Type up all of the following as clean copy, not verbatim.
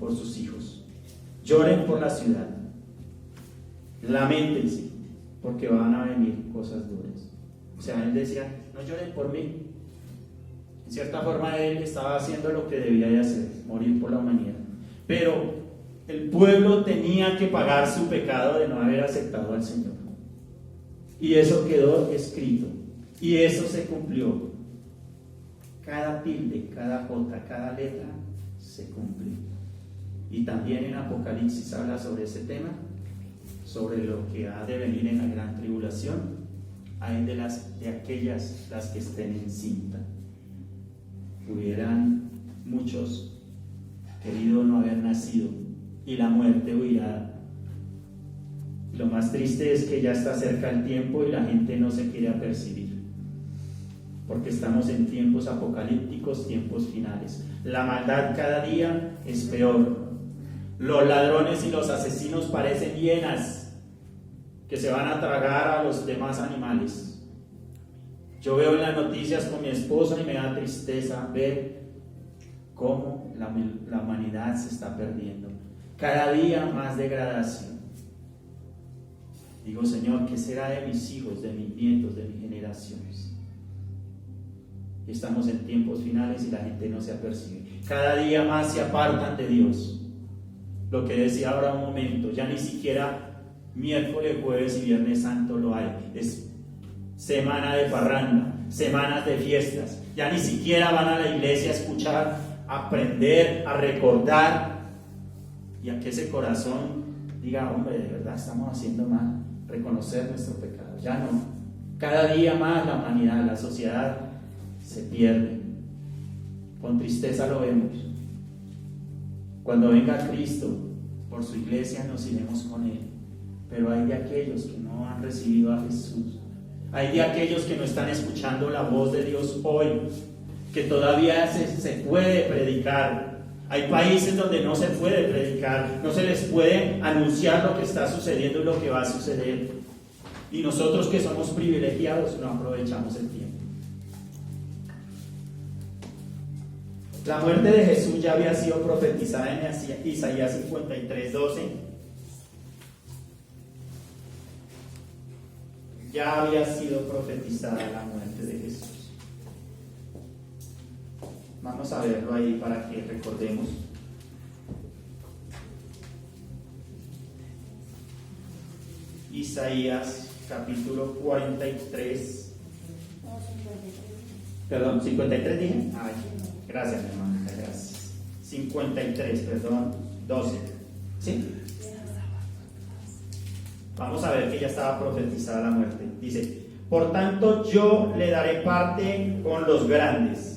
por sus hijos, lloren por la ciudad, lamentense, porque van a venir cosas duras. O sea, él decía, no lloren por mí. En cierta forma él estaba haciendo lo que debía de hacer, morir por la humanidad. Pero el pueblo tenía que pagar su pecado de no haber aceptado al Señor. Y eso quedó escrito. Y eso se cumplió. Cada tilde, cada jota, cada letra se cumplió. Y también en Apocalipsis habla sobre ese tema, sobre lo que ha de venir en la gran tribulación. Hay de aquellas las que estén encinta. Hubieran muchos querido no haber nacido y la muerte huirá. Lo más triste es que ya está cerca el tiempo y la gente no se quiere apercibir, porque estamos en tiempos apocalípticos, tiempos finales. La maldad cada día es peor. Los ladrones y los asesinos parecen hienas que se van a tragar a los demás animales. Yo veo en las noticias con mi esposa y me da tristeza ver cómo la humanidad se está perdiendo. Cada día más degradación. Digo, Señor, ¿qué será de mis hijos, de mis nietos, de mis generaciones? Estamos en tiempos finales y la gente no se apercibe. Cada día más se apartan de Dios. Lo que decía ahora un momento, ya ni siquiera miércoles, jueves y viernes santo lo hay. Es semana de parranda, semanas de fiestas. Ya ni siquiera van a la iglesia a escuchar, a aprender, a recordar, y a que ese corazón diga, hombre, de verdad estamos haciendo mal, reconocer nuestro pecado. Ya no. Cada día más la humanidad, la sociedad se pierde. Con tristeza lo vemos. Cuando venga Cristo por su iglesia nos iremos con Él. Pero hay de aquellos que no han recibido a Jesús. Hay de aquellos que no están escuchando la voz de Dios hoy, que todavía se puede predicar. Hay países donde no se puede predicar, no se les puede anunciar lo que está sucediendo y lo que va a suceder. Y nosotros que somos privilegiados no aprovechamos el tiempo. La muerte de Jesús ya había sido profetizada en Isaías 53:12. Ya había sido profetizada la muerte de Jesús. Vamos a verlo ahí para que recordemos. Isaías capítulo 43. Perdón, 53 dije. Ay, gracias, mi hermana, gracias. 53, perdón, 12. ¿Sí? Vamos a ver que ya estaba profetizada la muerte. Dice, por tanto yo le daré parte con los grandes,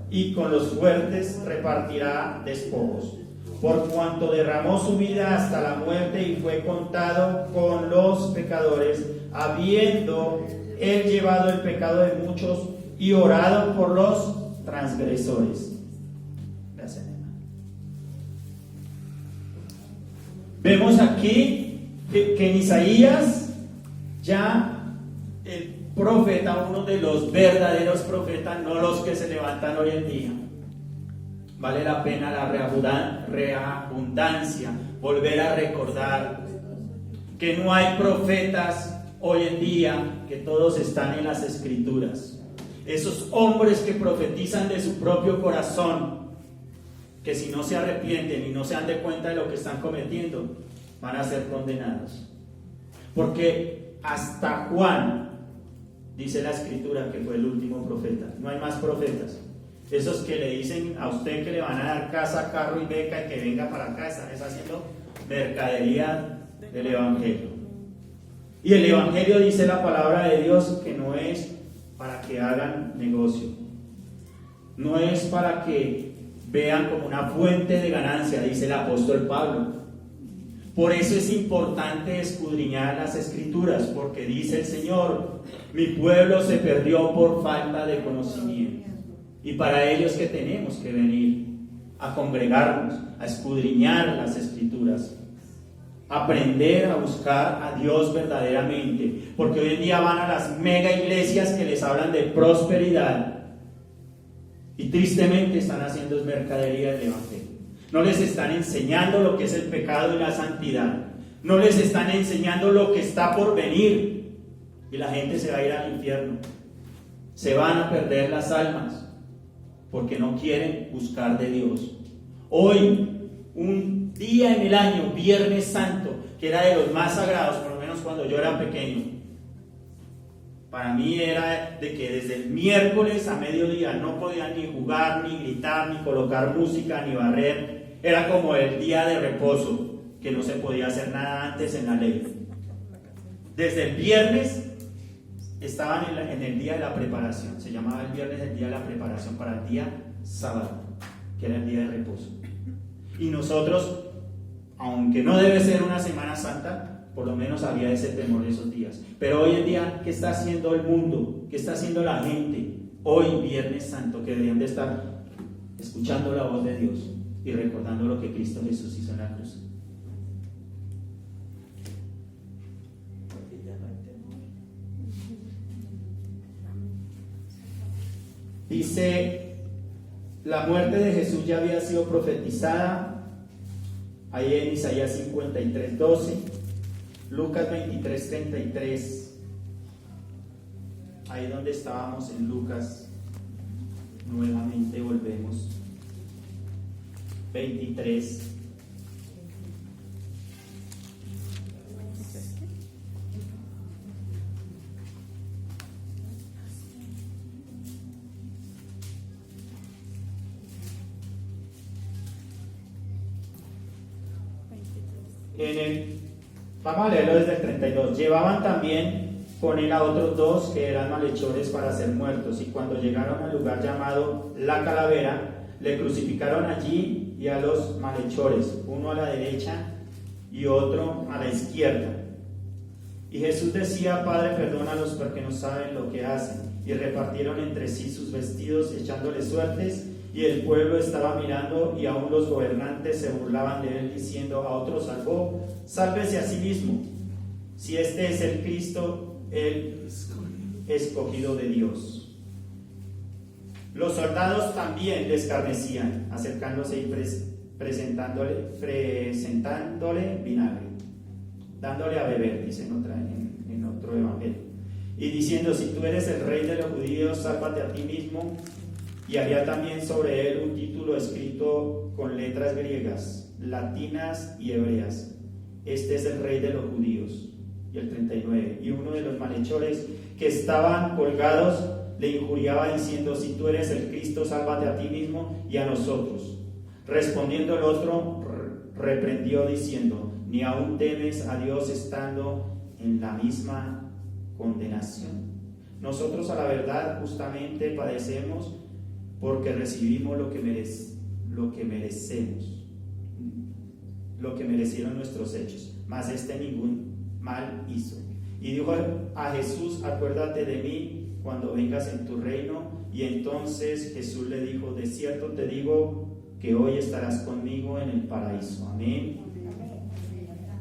y con los fuertes repartirá despojos, por cuanto derramó su vida hasta la muerte y fue contado con los pecadores, habiendo él llevado el pecado de muchos y orado por los transgresores. Gracias, hermano. Vemos aquí que en Isaías ya el profeta, uno de los verdaderos profetas, no los que se levantan hoy en día. Vale la pena la reabundancia, volver a recordar que no hay profetas hoy en día, que todos están en las Escrituras. Esos hombres que profetizan de su propio corazón, que si no se arrepienten y no se dan de cuenta de lo que están cometiendo, van a ser condenados. Porque hasta Juan, dice la Escritura, que fue el último profeta. No hay más profetas. Esos que le dicen a usted que le van a dar casa, carro y beca y que venga para acá, están haciendo mercadería del Evangelio. Y el Evangelio, dice la palabra de Dios, que no es para que hagan negocio. No es para que vean como una fuente de ganancia, dice el apóstol Pablo. Por eso es importante escudriñar las Escrituras, porque dice el Señor, mi pueblo se perdió por falta de conocimiento. Y para ellos que tenemos que venir a congregarnos, a escudriñar las Escrituras, aprender a buscar a Dios verdaderamente, porque hoy en día van a las mega iglesias que les hablan de prosperidad y tristemente están haciendo mercadería del Evangelio. No les están enseñando lo que es el pecado y la santidad. No les están enseñando lo que está por venir. Y la gente se va a ir al infierno. Se van a perder las almas porque no quieren buscar de Dios. Hoy, un día en el año, Viernes Santo, que era de los más sagrados, por lo menos cuando yo era pequeño, para mí era de que desde el miércoles a mediodía no podían ni jugar, ni gritar, ni colocar música, ni barrer. Era como el día de reposo, que no se podía hacer nada antes en la ley. Desde el viernes estaban en el día de la preparación. Se llamaba el viernes el día de la preparación para el día sábado, que era el día de reposo. Y nosotros, aunque no debe ser una Semana Santa, por lo menos había ese temor de esos días. Pero hoy en día, ¿qué está haciendo el mundo? ¿Qué está haciendo la gente? Hoy, Viernes Santo, que deberían de estar escuchando la voz de Dios y recordando lo que Cristo Jesús hizo en la cruz. Dice, la muerte de Jesús ya había sido profetizada ahí en Isaías 53:12, Lucas 23:33, ahí donde estábamos en Lucas, nuevamente volvemos, 23. Vamos a leerlo desde el 32. Llevaban también con él a otros dos que eran malhechores para ser muertos, y cuando llegaron al lugar llamado La Calavera, le crucificaron allí y a los malhechores, uno a la derecha y otro a la izquierda. Y Jesús decía, Padre, perdónalos porque no saben lo que hacen. Y repartieron entre sí sus vestidos, echándole suertes. Y el pueblo estaba mirando, y aún los gobernantes se burlaban de él, diciendo, a otro salvó, sálvese a sí mismo. Si este es el Cristo, el escogido de Dios. Los soldados también le escarnecían, acercándose y presentándole vinagre, dándole a beber, dice en otro evangelio, y diciendo, si tú eres el rey de los judíos, sálvate a ti mismo. Y había también sobre él un título escrito con letras griegas, latinas y hebreas: este es el rey de los judíos. Y el 39, y uno de los malhechores que estaban colgados le injuriaba diciendo, si tú eres el Cristo, sálvate a ti mismo y a nosotros. Respondiendo el otro, reprendió diciendo, ni aún temes a Dios estando en la misma condenación. Nosotros a la verdad justamente padecemos porque recibimos lo que merecemos, lo que merecieron nuestros hechos, mas este ningún mal hizo. Y dijo a Jesús, acuérdate de mí cuando vengas en tu reino. Y entonces Jesús le dijo, de cierto te digo que hoy estarás conmigo en el paraíso. Amén.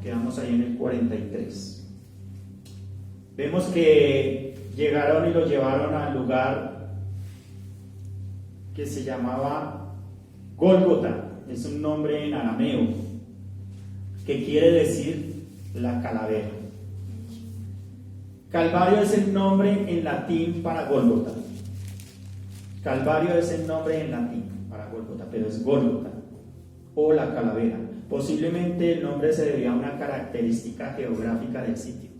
Quedamos ahí en el 43. Vemos que llegaron y lo llevaron al lugar que se llamaba Gólgota. Es un nombre en arameo que quiere decir la calavera. Calvario es el nombre en latín para Gólgota. Calvario es el nombre en latín para Gólgota, pero es Gólgota o la calavera. Posiblemente el nombre se debía a una característica geográfica del sitio,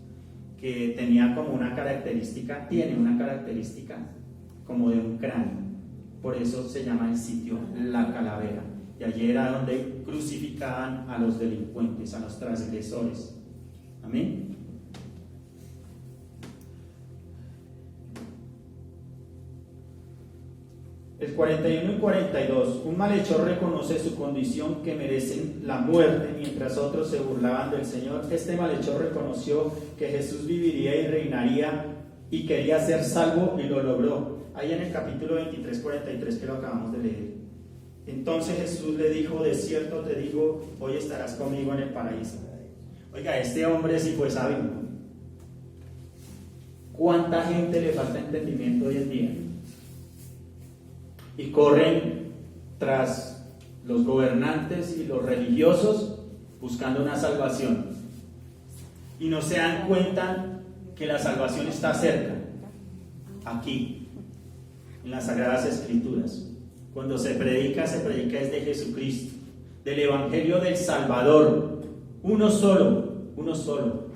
que tenía como una característica, tiene una característica como de un cráneo. Por eso se llama el sitio La Calavera. Y allí era donde crucificaban a los delincuentes, a los transgresores. Amén. El 41 y 42. Un malhechor reconoce su condición, que merecen la muerte, mientras otros se burlaban del Señor. Este malhechor reconoció que Jesús viviría y reinaría y quería ser salvo, y lo logró. Ahí en el capítulo 23, 43 que lo acabamos de leer. Entonces Jesús le dijo, de cierto te digo, hoy estarás conmigo en el paraíso. Oiga, este hombre sí fue sabio. ¿Cuánta gente le falta entendimiento hoy en día? Y corren tras los gobernantes y los religiosos buscando una salvación. Y no se dan cuenta que la salvación está cerca, aquí, en las Sagradas Escrituras. Cuando se predica desde Jesucristo, del Evangelio del Salvador, uno solo.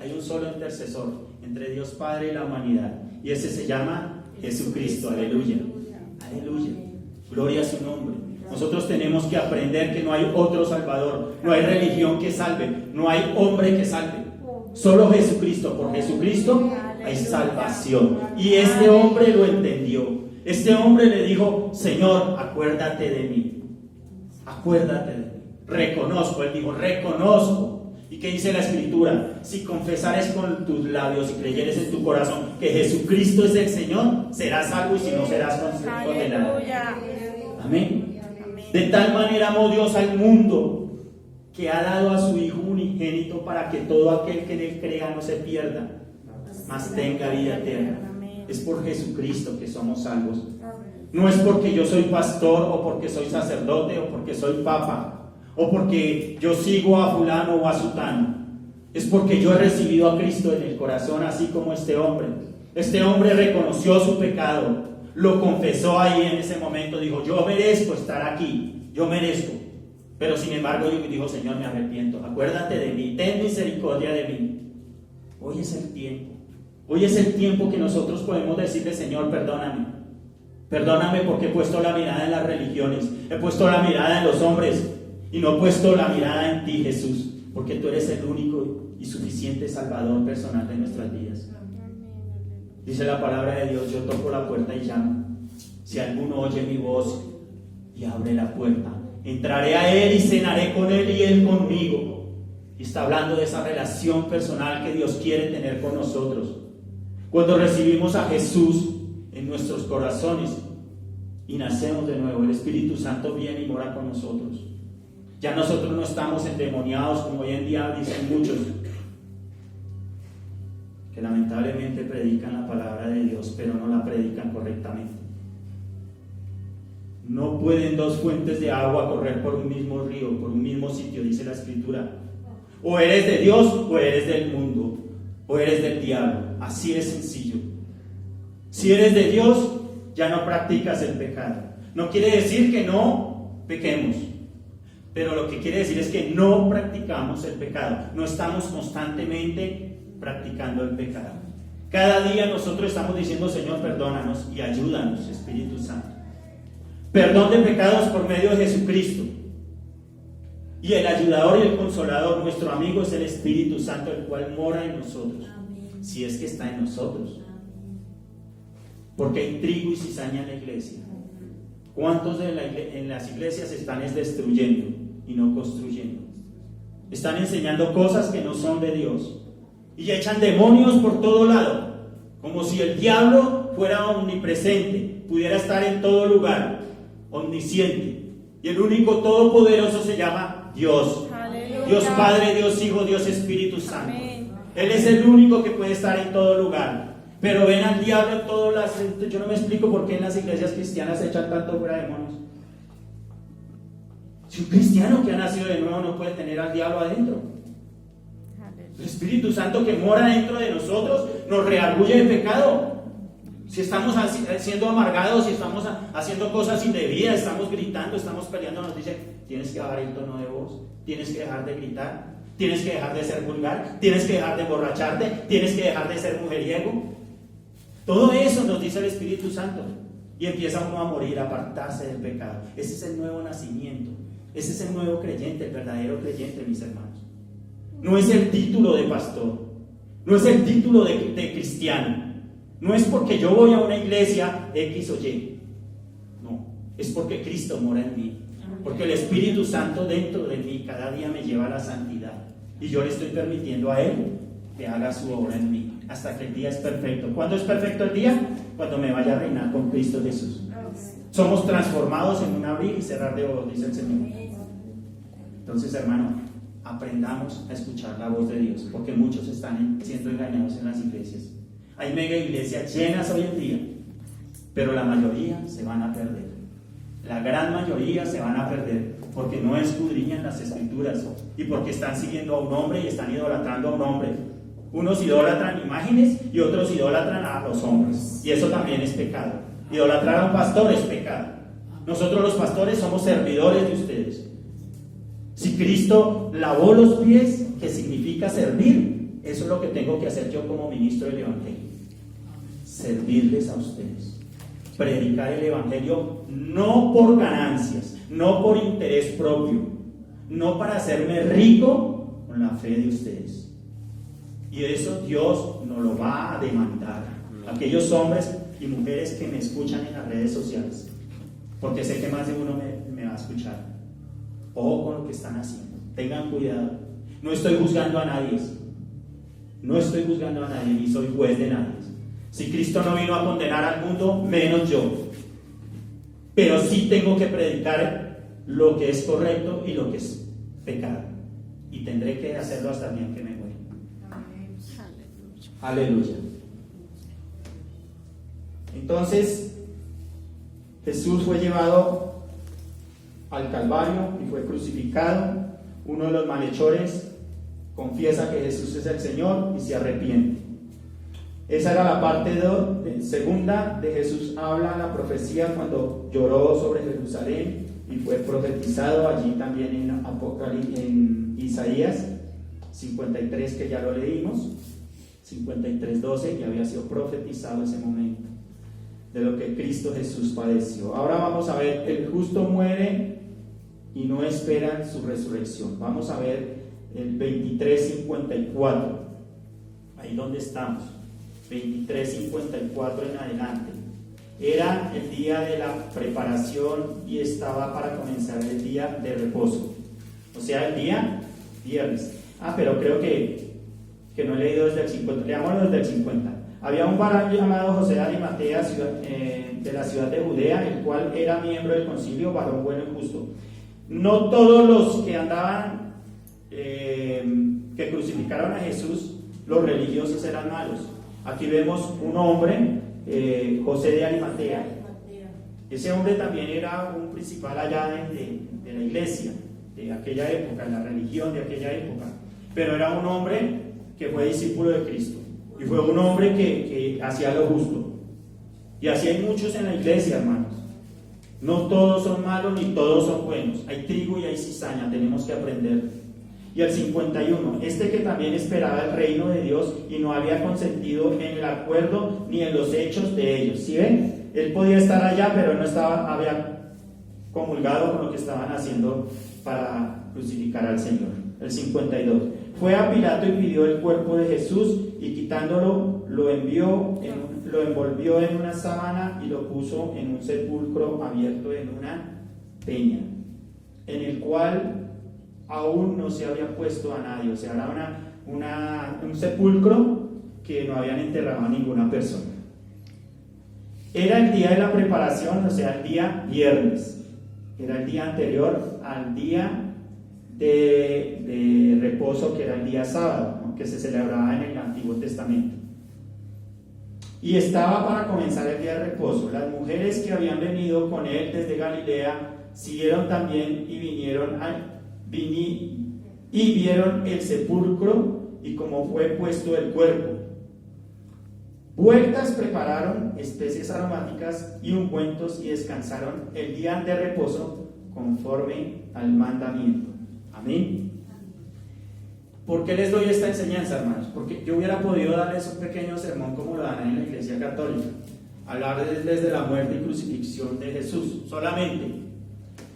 Hay un solo intercesor entre Dios Padre y la humanidad, y ese se llama Jesucristo. Aleluya, aleluya, gloria a su nombre. Nosotros tenemos que aprender que no hay otro Salvador, no hay religión que salve, no hay hombre que salve, solo Jesucristo. Por Jesucristo hay salvación, y este hombre lo entendió. Este hombre le dijo: Señor, acuérdate de mí, acuérdate de mí. Reconozco, él dijo, reconozco. ¿Y qué dice la Escritura? Si confesares con tus labios y creyeres en tu corazón que Jesucristo es el Señor, serás salvo, y si no, serás condenado. Amén. De tal manera amó Dios al mundo, que ha dado a su Hijo unigénito, para que todo aquel que en él crea no se pierda, mas tenga vida eterna. Es por Jesucristo que somos salvos. No es porque yo soy pastor, o porque soy sacerdote, o porque soy papa, o porque yo sigo a fulano o a sutano. Es porque yo he recibido a Cristo en el corazón, así como este hombre. Este hombre reconoció su pecado, lo confesó ahí en ese momento, dijo: yo merezco estar aquí, yo merezco. Pero sin embargo dijo: Señor, me arrepiento, acuérdate de mí, ten misericordia de mí. Hoy es el tiempo. Hoy es el tiempo que nosotros podemos decirle: Señor, perdóname. Perdóname porque he puesto la mirada en las religiones, he puesto la mirada en los hombres, y no he puesto la mirada en ti, Jesús, porque tú eres el único y suficiente Salvador personal de nuestras vidas. Dice la palabra de Dios: yo toco la puerta y llamo. Si alguno oye mi voz y abre la puerta, entraré a él y cenaré con él y él conmigo. Y está hablando de esa relación personal que Dios quiere tener con nosotros. Cuando recibimos a Jesús en nuestros corazones y nacemos de nuevo, el Espíritu Santo viene y mora con nosotros. Ya nosotros no estamos endemoniados como hoy en día dicen muchos, que lamentablemente predican la palabra de Dios, pero no la predican correctamente. No pueden dos fuentes de agua correr por un mismo río, por un mismo sitio, dice la Escritura. O eres de Dios o eres del mundo, o eres del diablo. Así de sencillo. Si eres de Dios, ya no practicas el pecado. No quiere decir que no pequemos, pero lo que quiere decir es que no practicamos el pecado. No estamos constantemente practicando el pecado. Cada día nosotros estamos diciendo: Señor, perdónanos y ayúdanos, Espíritu Santo. Perdón de pecados por medio de Jesucristo. Y el ayudador y el consolador, nuestro amigo, es el Espíritu Santo, el cual mora en nosotros. Amén. Si es que está en nosotros. Porque hay trigo y cizaña en la iglesia. ¿Cuántos en las iglesias están destruyendo y no construyendo? Están enseñando cosas que no son de Dios. Y echan demonios por todo lado. Como si el diablo fuera omnipresente, pudiera estar en todo lugar, omnisciente. Y el único todopoderoso se llama Dios. Aleluya. Dios Padre, Dios Hijo, Dios Espíritu Santo. Amén. Él es el único que puede estar en todo lugar. Pero ven al diablo en todas las... Yo no me explico por qué en las iglesias cristianas se echan tanto fuera demonios. Si un cristiano que ha nacido de nuevo no puede tener al diablo adentro. El Espíritu Santo que mora dentro de nosotros nos reargulle de pecado. Si estamos siendo amargados, si estamos haciendo cosas indebidas, estamos gritando, estamos peleando, nos dice: tienes que bajar el tono de voz, tienes que dejar de gritar, tienes que dejar de ser vulgar, tienes que dejar de emborracharte, tienes que dejar de ser mujeriego. Todo eso nos dice el Espíritu Santo. Y empieza uno a morir, a apartarse del pecado. Ese es el nuevo nacimiento. Ese es el nuevo creyente, el verdadero creyente, mis hermanos. No es el título de pastor, no es el título de cristiano, no es porque yo voy a una iglesia X o Y. No, es porque Cristo mora en mí, porque el Espíritu Santo dentro de mí cada día me lleva a la santidad, y yo le estoy permitiendo a Él que haga su obra en mí hasta que el día es perfecto. ¿Cuándo es perfecto el día? Cuando me vaya a reinar con Cristo Jesús. Somos transformados en un abrir y cerrar de ojos, dice el Señor. Entonces, hermano, aprendamos a escuchar la voz de Dios, porque muchos están siendo engañados en las iglesias. Hay mega iglesias llenas hoy en día, pero la mayoría se van a perder. La gran mayoría se van a perder. porque no escudriñan las escrituras y porque están siguiendo a un hombre y están idolatrando a un hombre. Unos idolatran imágenes y otros idolatran a los hombres, y eso también es pecado. Idolatrar a un pastor es pecado. Nosotros los pastores somos servidores de ustedes. Si Cristo lavó los pies, que significa servir, eso es lo que tengo que hacer yo como ministro del Evangelio. Servirles a ustedes. Predicar el Evangelio no por ganancias, no por interés propio, no para hacerme rico con la fe de ustedes. Y eso Dios nos lo va a demandar. Aquellos hombres y mujeres que me escuchan en las redes sociales, porque sé que más de uno me va a escuchar. Ojo con lo que están haciendo, tengan cuidado. No estoy juzgando a nadie, no estoy juzgando a nadie, ni soy juez de nadie. Si Cristo no vino a condenar al mundo, menos yo. Pero sí tengo que predicar lo que es correcto y lo que es pecado, y tendré que hacerlo hasta el día en que me muera. Aleluya. Entonces Jesús fue llevado al Calvario y fue crucificado. Uno de los malhechores confiesa que Jesús es el Señor y se arrepiente. Esa era la parte segunda de Jesús. Habla la profecía cuando lloró sobre Jerusalén y fue profetizado allí también en Isaías 53, que ya lo leímos. 53:12, que había sido profetizado ese momento de lo que Cristo Jesús padeció. Ahora vamos a ver, el justo muere y no esperan su resurrección. Vamos a ver el 23:54, ahí donde estamos, 23:54 en adelante. Era el día de la preparación y estaba para comenzar el día de reposo, o sea, el día viernes. Pero creo que no he leído desde el 50, leámoslo desde el 50. Había un varón llamado José de Arimatea, de la ciudad de Judea, el cual era miembro del concilio, varón bueno y justo. No todos los que andaban, que crucificaron a Jesús, los religiosos, eran malos. Aquí vemos un hombre, José de Arimatea. Ese hombre también era un principal allá de la iglesia, de aquella época, de la religión de aquella época. Pero era un hombre que fue discípulo de Cristo, y fue un hombre que hacía lo justo. Y así hay muchos en la iglesia, hermanos. No todos son malos ni todos son buenos. Hay trigo y hay cizaña, tenemos que aprender. Y el 51, este que también esperaba el reino de Dios y no había consentido en el acuerdo ni en los hechos de ellos. ¿Sí ven? Él podía estar allá, pero no había comulgado con lo que estaban haciendo para crucificar al Señor. El 52, fue a Pilato y pidió el cuerpo de Jesús, y quitándolo lo envolvió en una sábana y lo puso en un sepulcro abierto en una peña, en el cual aún no se había puesto a nadie. O sea, era un sepulcro que no habían enterrado a ninguna persona. Era el día de la preparación, o sea, el día viernes. Era el día anterior al día de reposo, que era el día sábado, ¿no?, que se celebraba en el Antiguo Testamento. Y estaba para comenzar el día de reposo. Las mujeres que habían venido con él desde Galilea siguieron también y vieron el sepulcro y cómo fue puesto el cuerpo. Vueltas prepararon especies aromáticas y ungüentos y descansaron el día de reposo conforme al mandamiento. Amén. ¿Por qué les doy esta enseñanza, hermanos? Porque yo hubiera podido darles un pequeño sermón como lo dan en la Iglesia Católica, hablar desde la muerte y crucifixión de Jesús solamente.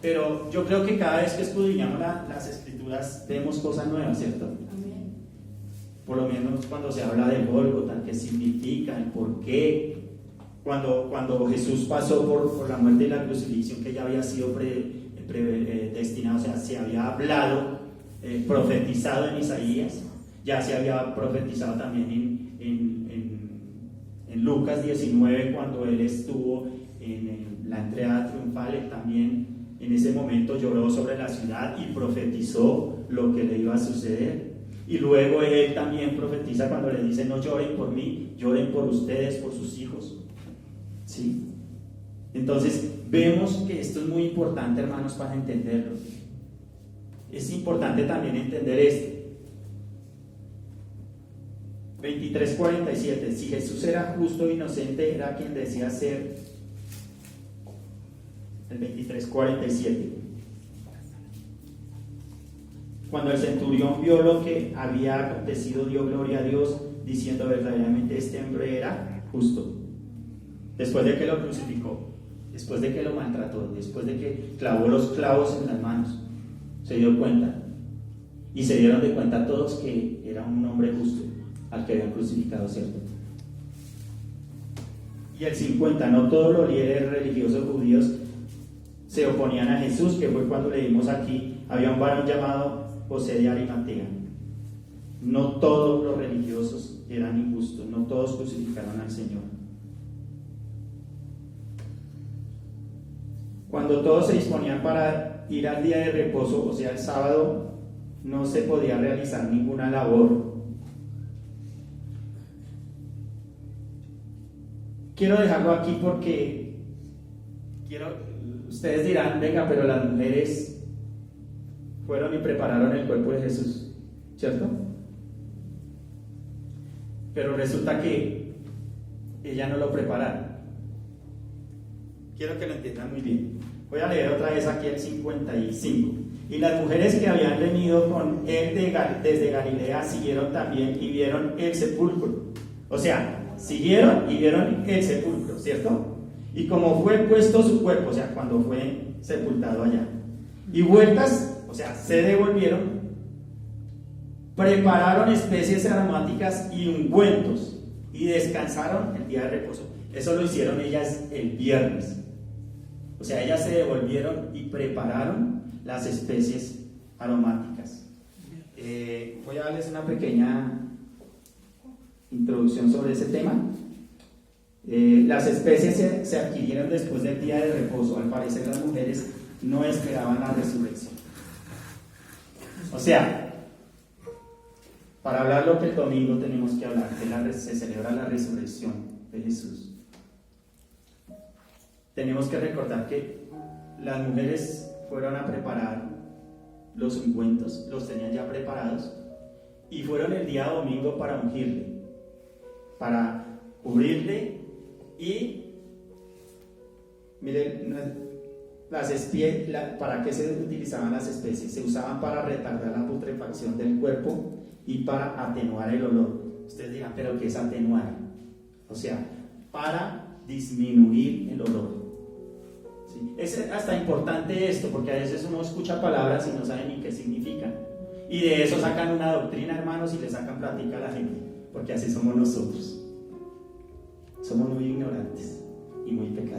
Pero yo creo que cada vez que escudriñamos las Escrituras vemos cosas nuevas, ¿cierto? Amén. Por lo menos cuando se habla de Gólgota, qué significa, el por qué. Cuando Jesús pasó por la muerte y la crucifixión, que ya había sido predestinado, o sea, se había hablado, profetizado en Isaías, ya se había profetizado también en Lucas 19, cuando él estuvo en la entrada triunfal. Él también en ese momento lloró sobre la ciudad y profetizó lo que le iba a suceder. Y luego él también profetiza cuando le dice: no lloren por mí, lloren por ustedes, por sus hijos. ¿Sí? Entonces vemos que esto es muy importante, hermanos, para entenderlo. es importante también entender esto. 23:47. Si Jesús era justo e inocente, era quien decía ser. El 23:47. Cuando el centurión vio lo que había acontecido, dio gloria a Dios, diciendo verdaderamente este hombre era justo. Después de que lo crucificó, después de que lo maltrató, después de que clavó los clavos en las manos, se dio cuenta. Y se dieron de cuenta todos que era un hombre justo al que habían crucificado, ¿cierto? Y el 50, no todos los líderes religiosos judíos se oponían a Jesús, que fue cuando leímos aquí, había un varón llamado José de Arimatea. No todos los religiosos eran injustos, no todos crucificaron al Señor. Cuando todos se disponían para ir al día de reposo, o sea, el sábado, no se podía realizar ninguna labor. Quiero dejarlo aquí porque ustedes dirán, venga, pero las mujeres fueron y prepararon el cuerpo de Jesús, ¿cierto? Pero resulta que ellas no lo prepararon. Quiero que lo entiendan muy bien. Voy a leer otra vez aquí el 55. Y las mujeres que habían venido con él desde Galilea siguieron también y vieron el sepulcro. O sea, siguieron y vieron el sepulcro, ¿cierto? Y como fue puesto su cuerpo, o sea, cuando fue sepultado allá. Y vueltas, o sea, se devolvieron, prepararon especies aromáticas y ungüentos y descansaron el día de reposo. Eso lo hicieron ellas el viernes. O sea, ellas se devolvieron y prepararon las especies aromáticas. Voy a darles una pequeña introducción sobre ese tema. Las especies se adquirieron después del día de reposo. Al parecer las mujeres no esperaban la resurrección. O sea, para hablar lo que el domingo tenemos que hablar, que se celebra la resurrección de Jesús. Tenemos que recordar que las mujeres fueron a preparar los ungüentos, los tenían ya preparados, y fueron el día domingo para ungirle, para cubrirle. Y miren, ¿para qué se utilizaban las especies? Se usaban para retardar la putrefacción del cuerpo y para atenuar el olor. Ustedes dirán, ¿pero qué es atenuar? O sea, para disminuir el olor. ¿Sí? Es hasta importante esto, porque a veces uno escucha palabras y no sabe ni qué significan. Y de eso sacan una doctrina, hermanos, y le sacan plática a la gente, porque así somos nosotros. Somos muy ignorantes y muy pecadores.